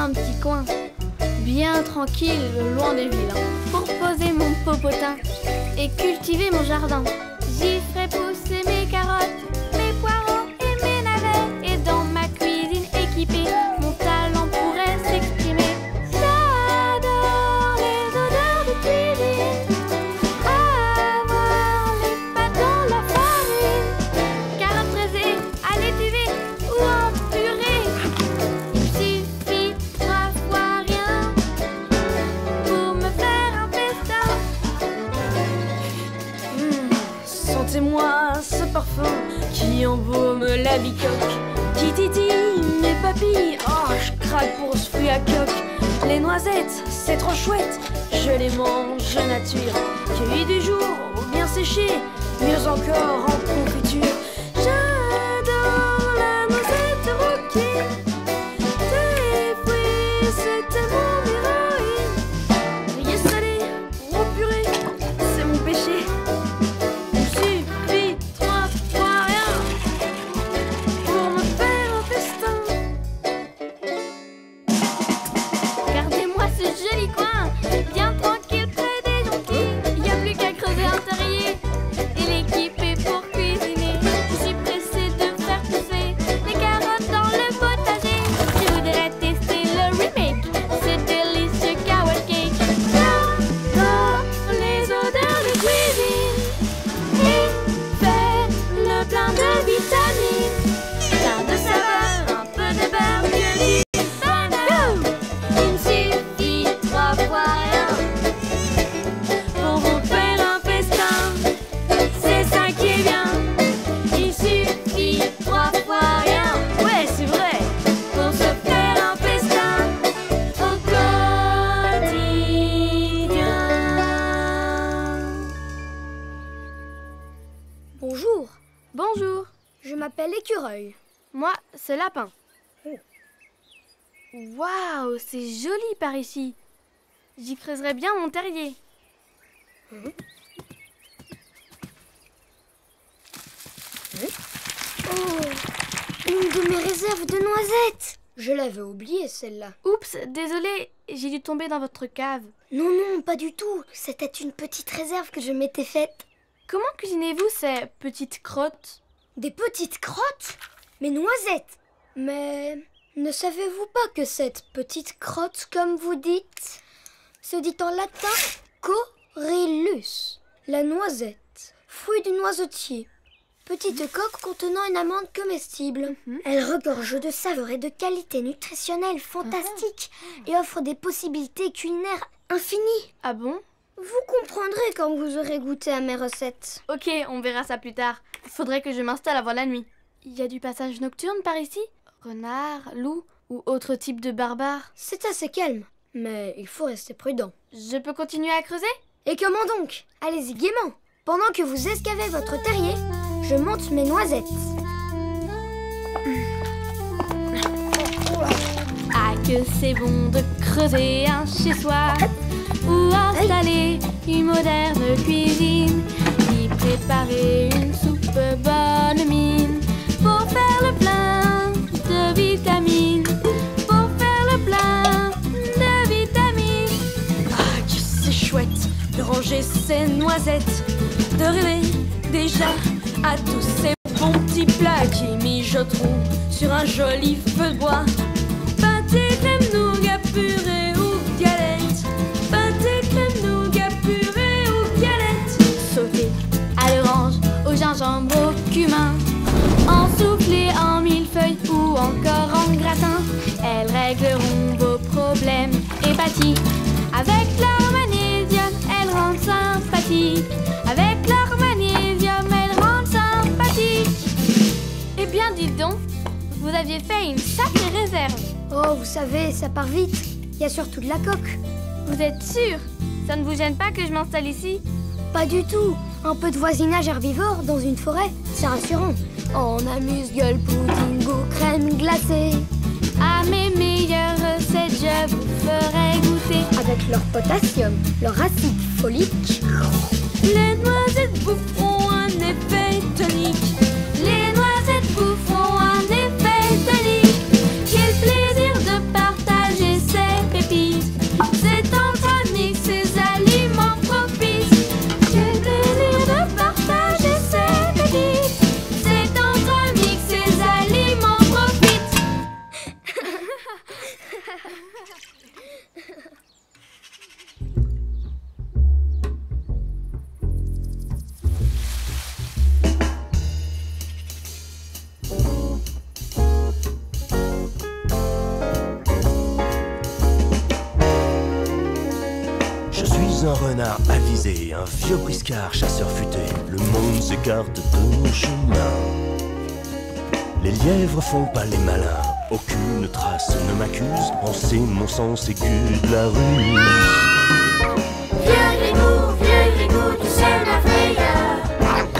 un petit coin, bien tranquille, loin des villes, pour poser mon popotin et cultiver mon jardin. J'y ferai pousser mes carottes, mes poireaux et mes navets. Et dans ma cuisine équipée, mon talent pourrait s'exprimer. J'adore les odeurs de cuisine, avoir les pâtes dans la farine, carottes braisées à l'étuvée ou en purée. Il suffit 3 fois rien pour me faire un festin. Sentez-moi ce parfum qui embaume la bicoque, qui titille mes papilles. Oh, je craque pour ce fruit à coque. Les noisettes, c'est trop chouette, je les mange nature, cueillies du jour ou bien séchées, mieux encore en confiture. J'adore la noisette rôtie, tes fruits, c'était mon héroïne. Grillé salé ou en purée, c'est mon péché. Il suffit 3 fois rien pour me faire un festin. Regardez-moi ce joli coin, bien tranquille près des jonquilles. Y a plus qu'à creuser un terrier et l'équiper pour cuisiner. Je suis pressée de faire pousser les carottes dans le potager. Je voudrais tester le remake, c'est délicieux carrot cake. J'adore les odeurs de cuisine et fait le plein de vitamines, plein de saveurs, un peu de beurre, que du bonheur. Il me suffit 3 fois rien pour vous faire un festin, c'est ça qui est bien. Il suffit 3 fois rien, ouais c'est vrai, pour se faire un festin au quotidien. Bonjour, Bonjour, je m'appelle Écureuil. moi c'est Lapin. Waouh, c'est joli par ici. J'y creuserai bien mon terrier. Oh, une de mes réserves de noisettes. Je l'avais oubliée celle-là. Oups, désolé, j'ai dû tomber dans votre cave. Non, non, pas du tout. C'était une petite réserve que je m'étais faite. Comment cuisinez-vous ces petites crottes? Des petites crottes? Mes noisettes. Mais ne savez-vous pas que cette petite crotte, comme vous dites, se dit en latin corylus, la noisette, fruit du noisetier. Petite coque contenant une amande comestible. Elle regorge de saveurs et de qualités nutritionnelles fantastiques et offre des possibilités culinaires infinies. Ah bon? Vous comprendrez quand vous aurez goûté à mes recettes. Ok, on verra ça plus tard. Faudrait que je m'installe avant la nuit. Il y a du passage nocturne par ici? Renard, loup ou autre type de barbare? C'est assez calme, mais il faut rester prudent. Je peux continuer à creuser? Et comment donc? Allez-y gaiement. Pendant que vous escavez votre terrier, je monte mes noisettes. Ah que c'est bon de creuser un chez-soi ou installer une moderne cuisine, y préparer une soupe bonne mine pour faire le plein de vitamines, pour faire le plein de vitamines. Ah, que c'est chouette de ranger ces noisettes, de rêver déjà à tous ces bons petits plats qui mijoteront sur un joli feu de bois. Pâté, crème, nougat, purée ou galette. Pâté, crème, nougat, purée ou galette. Sauté à l'orange, au gingembre, au cumin, ensoufflé en millefeuille ou encore en gratin. Elles régleront vos problèmes hépatiques. Avec leur magnésium, elles rendent sympathiques. Avec leur magnésium, elles rendent sympathiques. Eh bien, dites donc, vous aviez fait une sacrée réserve. Oh, vous savez, ça part vite. Il y a surtout de la coque. Vous êtes sûr? Ça ne vous gêne pas que je m'installe ici? Pas du tout. Un peu de voisinage herbivore dans une forêt, c'est rassurant. On amuse-gueule, pudding ou crème glacée. À mes meilleures recettes, je vous ferai goûter. Avec leur potassium, leur acide folique. Les noisettes vous feront un effet tonique. Les noisettes vous feront un effet tonique. Quel plaisir de partager un renard avisé, un vieux briscard chasseur futé. Le monde s'écarte de nos chemins. Les lièvres font pas les malins, aucune trace ne m'accuse. On sait mon sens aigu de la rue. Vieux grigou, tu sèmes la frayeur.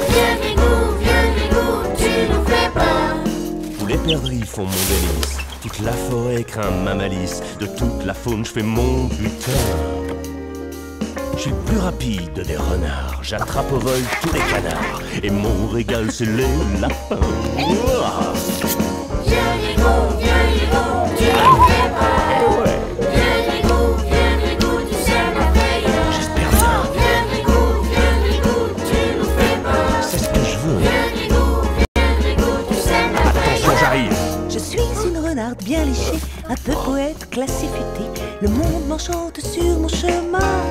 Vieux grigou, tu nous fais peur. Tous les perdrix font mon délice, toute la forêt craint ma malice. De toute la faune je fais mon butin. Je suis le plus rapide des renards, j'attrape au vol tous les canards. Et mon régal c'est les lapins. Ouah. Vieux grigou, tu nous fais peur. Ouais. Vieux grigou, tu sèmes la frayeur. J'espère bien, Vieux grigou, tu nous fais peur. c'est ce que je veux. Vieux grigou, tu sèmes la frayeur. Attention, j'arrive. Je suis une renarde bien léchée, un peu poète, classée futée. Le monde m'enchante sur mon chemin.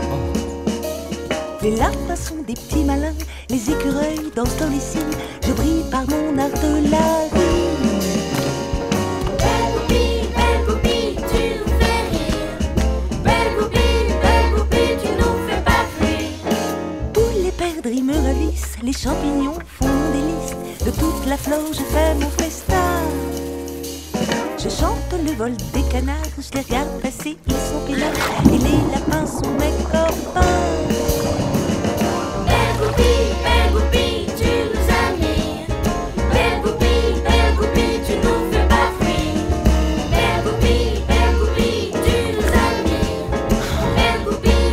Les lapins sont des petits malins, les écureuils dansent dans les cimes. Je brille par mon art de la rime. Belle poupie, tu nous fais rire. Belle poupie, tu nous fais pas fuir. Tous les perdrix me ravissent, les champignons font mon délice. De toute la flore je fais mon festin. Je chante le vol des canards, je les regarde passer, ils sont peinards. Et les lapins sont mes copains. Belle poupie, tu nous admires. Belle poupie, tu nous fais pas fuir. Belle poupie, tu nous admires. Belle poupie,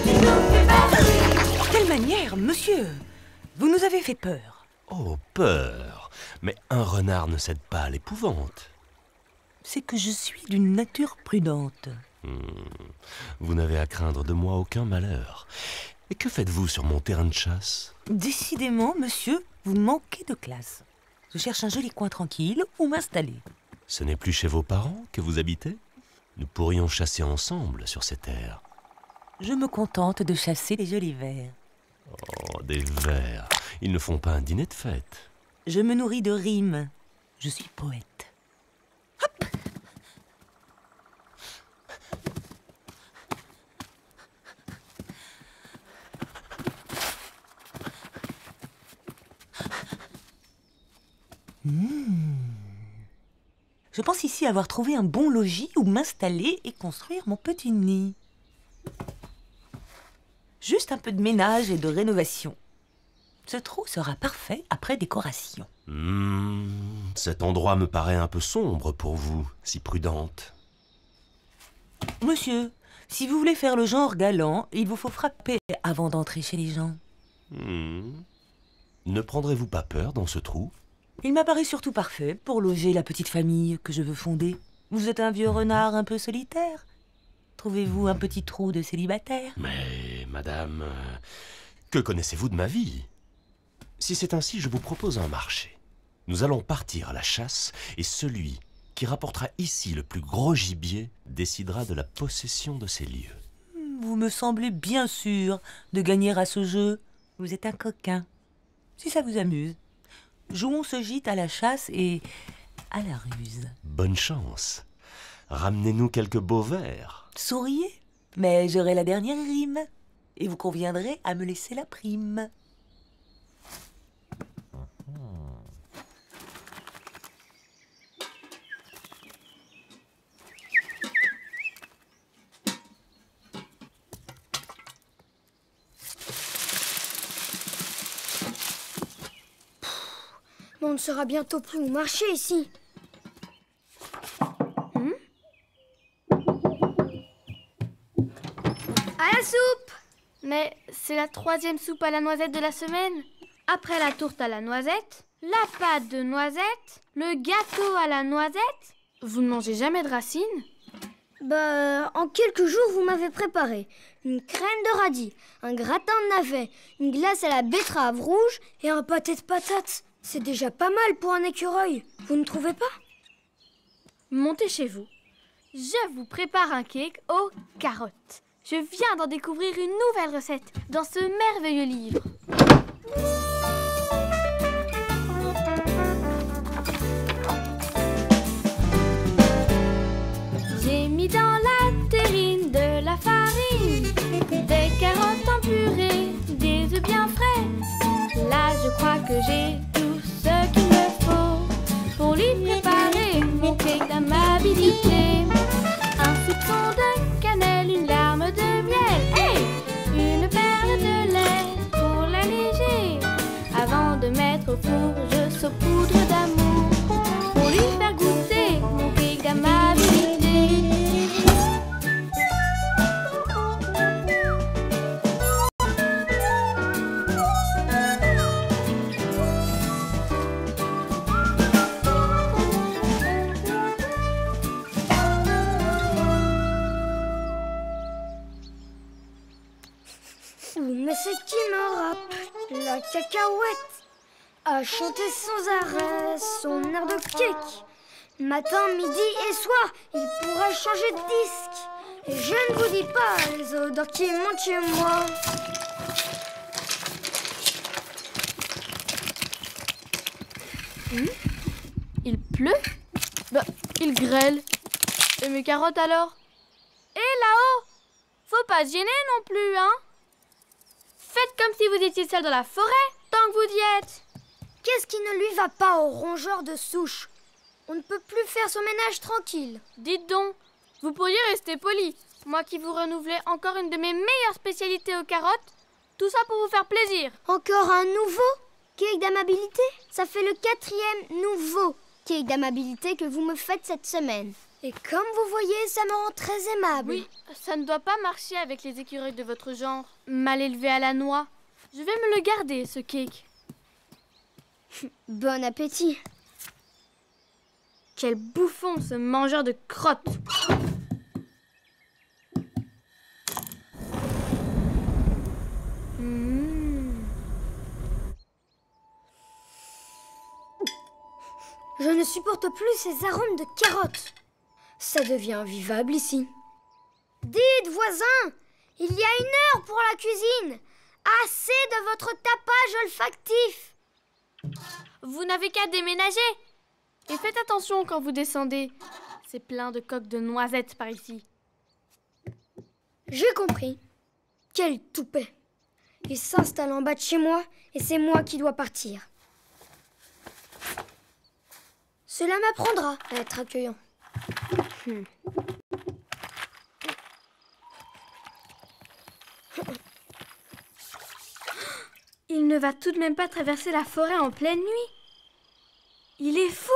tu nous fais pas fuir. Quelle manière, monsieur! Vous nous avez fait peur. Oh, peur. Mais un renard ne cède pas à l'épouvante. C'est que je suis d'une nature prudente. Vous n'avez à craindre de moi aucun malheur. Et que faites-vous sur mon terrain de chasse? Décidément, monsieur, vous manquez de classe. Je cherche un joli coin tranquille où m'installer. Ce n'est plus chez vos parents que vous habitez? Nous pourrions chasser ensemble sur ces terres. Je me contente de chasser les jolis vers. Oh, des vers. Ils ne font pas un dîner de fête. Je me nourris de rimes. Je suis poète. Hop! Je pense ici avoir trouvé un bon logis où m'installer et construire mon petit nid. Juste un peu de ménage et de rénovation. Ce trou sera parfait après décoration. Cet endroit me paraît un peu sombre pour vous, si prudente. Monsieur, si vous voulez faire le genre galant, il vous faut frapper avant d'entrer chez les gens. Ne prendrez-vous pas peur dans ce trou? Il m'apparaît surtout parfait pour loger la petite famille que je veux fonder. Vous êtes un vieux renard un peu solitaire. Trouvez-vous un petit trou de célibataire? Mais, madame, que connaissez-vous de ma vie? Si c'est ainsi, je vous propose un marché. Nous allons partir à la chasse, et celui qui rapportera ici le plus gros gibier décidera de la possession de ces lieux. Vous me semblez bien sûr de gagner à ce jeu. Vous êtes un coquin. Si ça vous amuse, jouons ce gîte à la chasse et à la ruse. Bonne chance. Ramenez-nous quelques beaux vers. Souriez, mais j'aurai la dernière rime. Et vous conviendrez à me laisser la prime. Mais on ne saura bientôt plus où marcher ici. À la soupe! Mais c'est la 3e soupe à la noisette de la semaine. Après la tourte à la noisette, la pâte de noisette, le gâteau à la noisette. Vous ne mangez jamais de racines? Bah, en quelques jours, vous m'avez préparé une crème de radis, un gratin de navets, une glace à la betterave rouge et un pâté de patates. C'est déjà pas mal pour un écureuil, vous ne trouvez pas? Montez chez vous. Je vous prépare un cake aux carottes. Je viens d'en découvrir une nouvelle recette dans ce merveilleux livre. J'ai mis dans la terrine de la farine, des au four, je saupoudre d'amour pour lui faire goûter mon cake d'amabilité. Mais c'est qui me rappe? La cacahuète a chanté sans arrêt son air de cake. Matin, midi et soir, il pourrait changer de disque. Et je ne vous dis pas les odeurs qui montent chez moi. Il pleut? Bah, il grêle. Et mes carottes alors? Et là-haut? Faut pas se gêner non plus, hein? Faites comme si vous étiez seul dans la forêt, tant que vous y êtes. Qu'est-ce qui ne lui va pas au rongeur de souche? On ne peut plus faire son ménage tranquille. Dites donc, vous pourriez rester poli. Moi qui vous renouvelais encore une de mes meilleures spécialités aux carottes. Tout ça pour vous faire plaisir. Encore un nouveau cake d'amabilité? Ça fait le 4e nouveau cake d'amabilité que vous me faites cette semaine. Et comme vous voyez, ça me rend très aimable. Oui, ça ne doit pas marcher avec les écureuils de votre genre. Mal élevés à la noix. Je vais me le garder, ce cake. Bon appétit. Quel bouffon, ce mangeur de crottes. Je ne supporte plus ces arômes de carottes. Ça devient invivable ici. Dites, voisin, il y a 1 heure pour la cuisine. Assez de votre tapage olfactif. Vous n'avez qu'à déménager. Et faites attention quand vous descendez. C'est plein de coques de noisettes par ici. J'ai compris. Quel toupet. Il s'installe en bas de chez moi et c'est moi qui dois partir. Cela m'apprendra à être accueillant. Il ne va tout de même pas traverser la forêt en pleine nuit. Il est fou.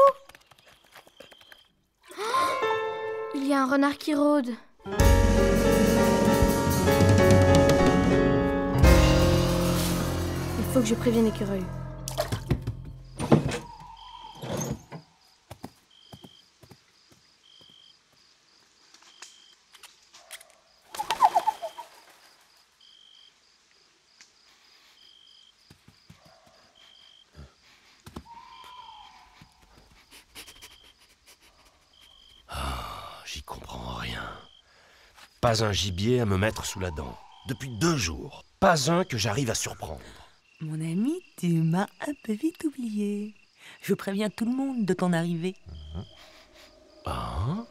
Il y a un renard qui rôde. Il faut que je prévienne l'écureuil. J'y comprends rien. Pas un gibier à me mettre sous la dent. Depuis 2 jours. Pas un que j'arrive à surprendre. Mon ami, tu m'as un peu vite oublié. Je préviens tout le monde de ton arrivée. Ah.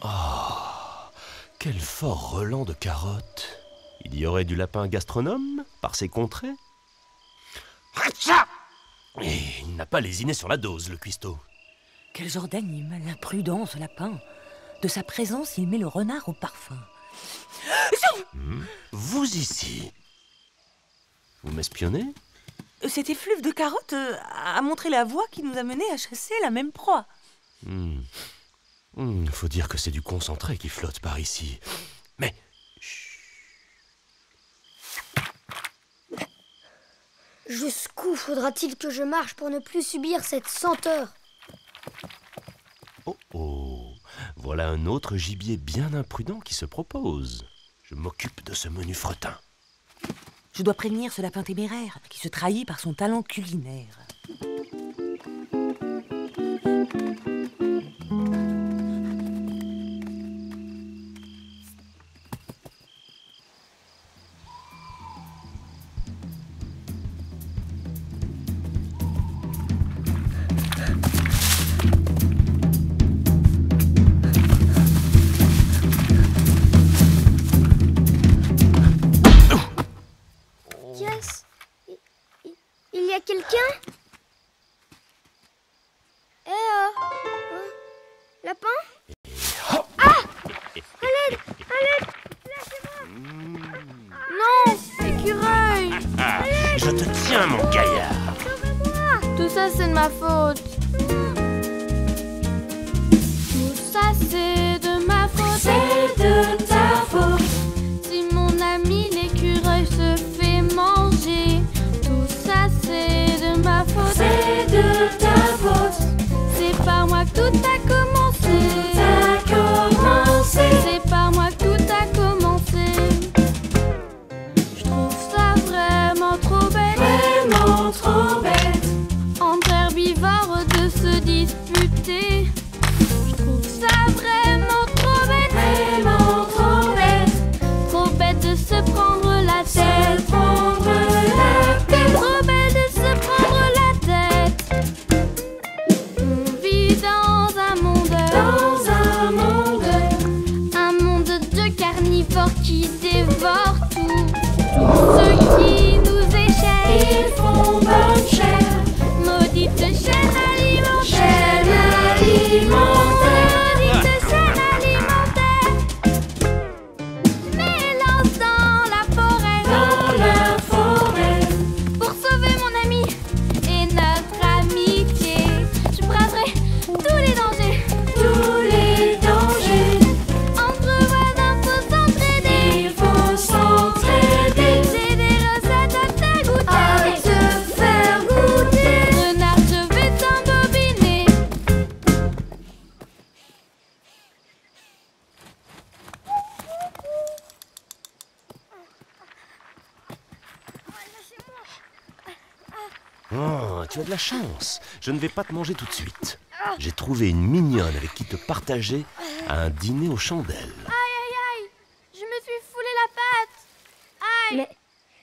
Oh, quel fort relent de carottes. Il y aurait du lapin gastronome par ces contrées. Hatcha! Et il n'a pas lésiné sur la dose, le cuistot. Quel genre d'animal imprudent, ce lapin. De sa présence, il met le renard au parfum. Vous ici. Vous m'espionnez? Cet effluve de carottes a montré la voie qui nous a menés à chasser la même proie. Faut dire que c'est du concentré qui flotte par ici. Mais... Jusqu'où faudra-t-il que je marche pour ne plus subir cette senteur? Oh oh, voilà un autre gibier bien imprudent qui se propose. Je m'occupe de ce menu fretin. Je dois prévenir ce lapin téméraire qui se trahit par son talent culinaire. Il y a quelqu'un? Eh lapin? Ah! À l'aide! Lâchez-moi! Non, écureuil. Je te tiens, mon gaillard. Tout ça, c'est de ma faute. Tout ça, c'est de ma faute. C'est de ta faute. Si mon ami l'écureuil se fait manger, tout ça, c'est de ma faute. C'est de ta faute. C'est par moi que tout a commencé. T'as commencé. C'est par moi que tout a commencé. Je trouve ça vraiment trop bête. Vraiment trop bête. Entre herbivores de se disputer. Je trouve ça vraiment trop bête. Vraiment trop bête. Trop bête de se prendre la tête. Se prendre la tête. Trop bête de se prendre la tête. On vit dans un monde. Dans un monde De carnivores qui dévorent tout. Tous ceux qui nous échappent. ils font bonne chair. Maudite chaîne alimentaire. Chaîne alimentaire. Maudite chaîne alimentaire. Je m'élance dans la forêt. Dans la forêt. Pour sauver mon ami et notre amitié. Je braverai tous les dangers. Tous les dangers. Entre voisins, faut s'entraider. Il faut s'entraider. J'ai des recettes à te goûter. À te faire goûter. Renard, je vais t'embobiner. Oh, tu as de la chance. Je ne vais pas te manger tout de suite. J'ai trouvé une mignonne avec qui te partager un dîner aux chandelles. Aïe, je me suis foulé la patte. Aïe, Mais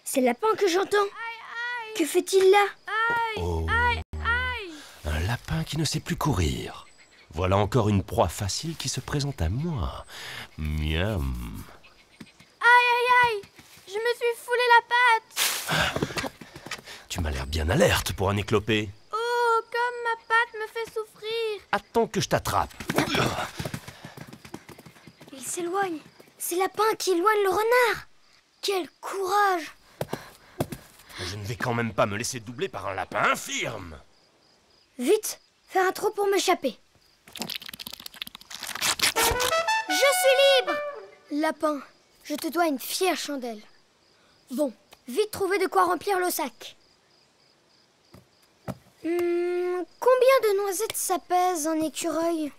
c'est le lapin que j'entends. aïe, Que fait-il là? aïe, Oh, aïe, aïe. un lapin qui ne sait plus courir. Voilà encore une proie facile qui se présente à moi. Miam. Aïe, je me suis foulé la patte. Tu m'as l'air bien alerte pour un éclopé. Oh, comme ma patte me fait souffrir. Attends que je t'attrape. Il s'éloigne. C'est le lapin qui éloigne le renard. Quel courage! Je ne vais quand même pas me laisser doubler par un lapin infirme. Vite, faire un trou pour m'échapper. Je suis libre! Lapin, je te dois une fière chandelle. Bon, vite trouver de quoi remplir le sac. Combien de noisettes ça pèse un écureuil?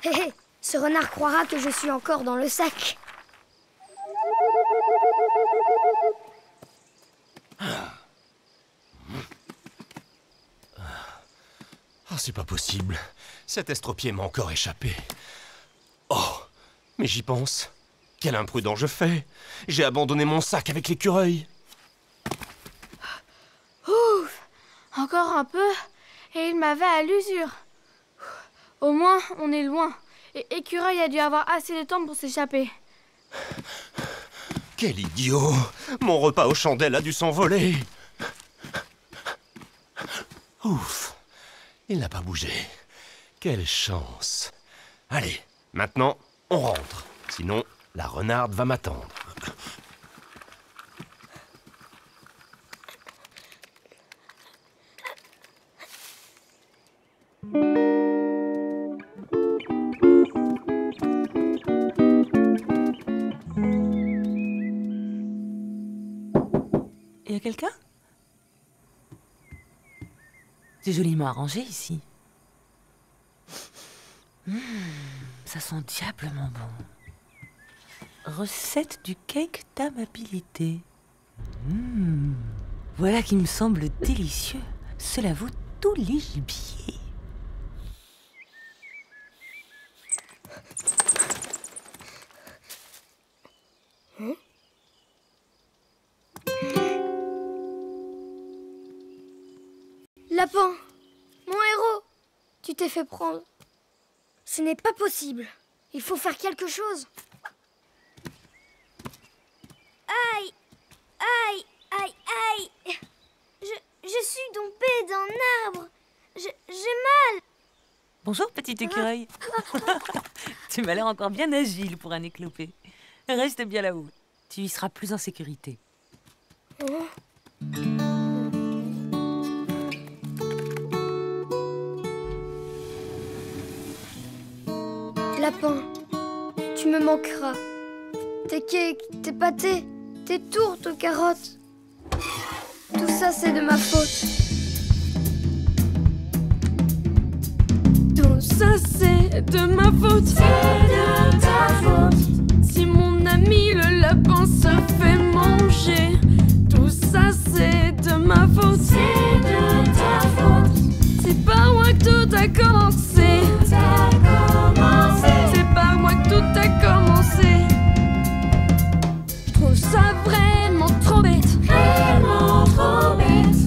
Hé hé, ce renard croira que je suis encore dans le sac. Oh, c'est pas possible. Cet estropié m'a encore échappé. Oh, mais j'y pense. Quel imprudent je fais. J'ai abandonné mon sac avec l'écureuil. Ouf, encore un peu et il m'avait à l'usure. Au moins, on est loin. Et Écureuil a dû avoir assez de temps pour s'échapper. Quel idiot. Mon repas aux chandelles a dû s'envoler. Ouf, il n'a pas bougé. Quelle chance. Allez, maintenant, on rentre. Sinon, la renarde va m'attendre. Y a quelqu'un? C'est joliment arrangé ici. Ça sent diablement bon. Recette du cake d'amabilité. Voilà qui me semble délicieux. Cela vaut tous les gibiers. Lapin, mon héros, tu t'es fait prendre. Ce n'est pas possible. Il faut faire quelque chose. Aïe, aïe, aïe, aïe. Je suis tombée d'un arbre. J'ai mal. Bonjour, petit écureuil. Tu m'as l'air encore bien agile pour un éclopé. Reste bien là-haut. Tu y seras plus en sécurité. Oh, lapin, tu me manqueras. Tes cakes, tes pâtés, tes tourtes aux carottes. Tout ça, c'est de ma faute. Tout ça, c'est de ma faute. C'est de ta faute. Si mon ami le lapin se fait manger, tout ça, c'est de ma faute. C'est de ta faute. C'est par moi que tout a commencé. Tout a commencé. C'est par moi que tout a commencé. Je trouve ça vraiment trop bête. Vraiment trop bête.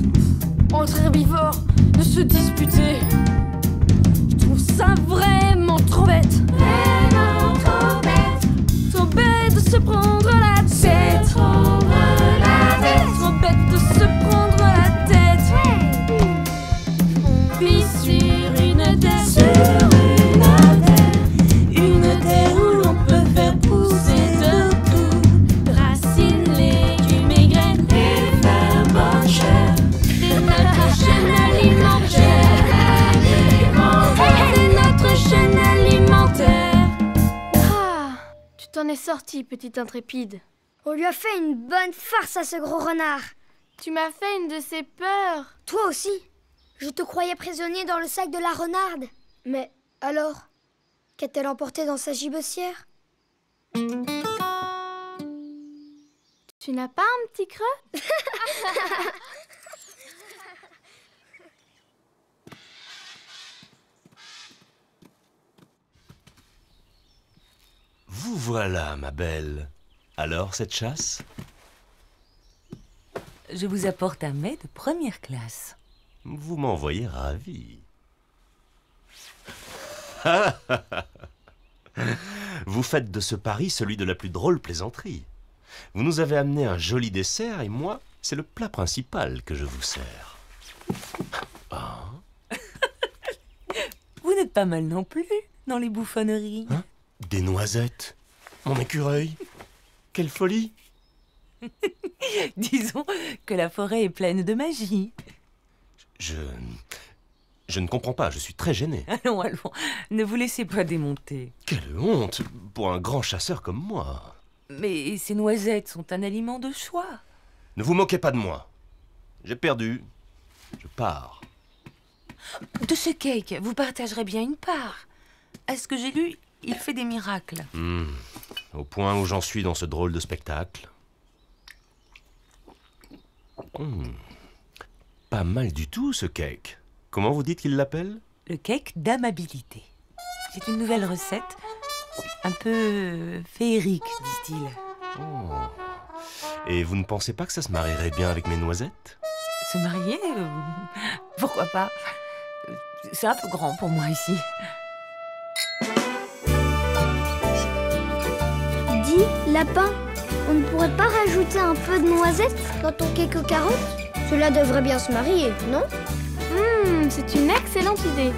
Entre herbivores, de se disputer. Je trouve ça vraiment trop bête. Vraiment trop bête. Trop bête de se prendre la tête. Prendre la tête. Trop bête de se prendre la tête. On vit sur une terre. Sur Une terre où l'on peut faire pousser de tout. Racines, légumes et graines. et faire bonne chair. C'est notre chaîne alimentaire. C'est notre chaîne alimentaire. Ah, tu t'en es sorti, petite intrépide. On lui a fait une bonne farce à ce gros renard. Tu m'as fait une de ces peurs. Toi aussi. Je te croyais prisonnier dans le sac de la renarde. Mais alors, qu'a-t-elle emporté dans sa gibecière? Tu n'as pas un petit creux? Vous voilà, ma belle. Alors, cette chasse? Je vous apporte un mets de première classe. Vous m'envoyez ravi. Vous faites de ce pari celui de la plus drôle plaisanterie. Vous nous avez amené un joli dessert et moi, c'est le plat principal que je vous sers. Ah. Vous n'êtes pas mal non plus dans les bouffonneries. Hein? Des noisettes? Mon écureuil? Quelle folie! Disons que la forêt est pleine de magie. Je ne comprends pas, je suis très gêné. Allons, allons, ne vous laissez pas démonter. Quelle honte pour un grand chasseur comme moi. Mais ces noisettes sont un aliment de choix. Ne vous moquez pas de moi. J'ai perdu. Je pars. De ce cake, vous partagerez bien une part. À ce que j'ai lu, il fait des miracles. Au point où j'en suis dans ce drôle de spectacle. Pas mal du tout, ce cake. Comment vous dites qu'il l'appelle? Le cake d'amabilité. C'est une nouvelle recette, un peu féerique, disent-ils. Oh. Et vous ne pensez pas que ça se marierait bien avec mes noisettes? Se marier pourquoi pas? C'est un peu grand pour moi ici. Dis, lapin, on ne pourrait pas rajouter un peu de noisettes dans ton cake aux carottes? Cela devrait bien se marier, non? C'est une excellente idée.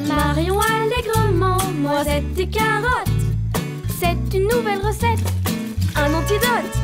Marions allègrement noisettes et carottes. C'est une nouvelle recette, un antidote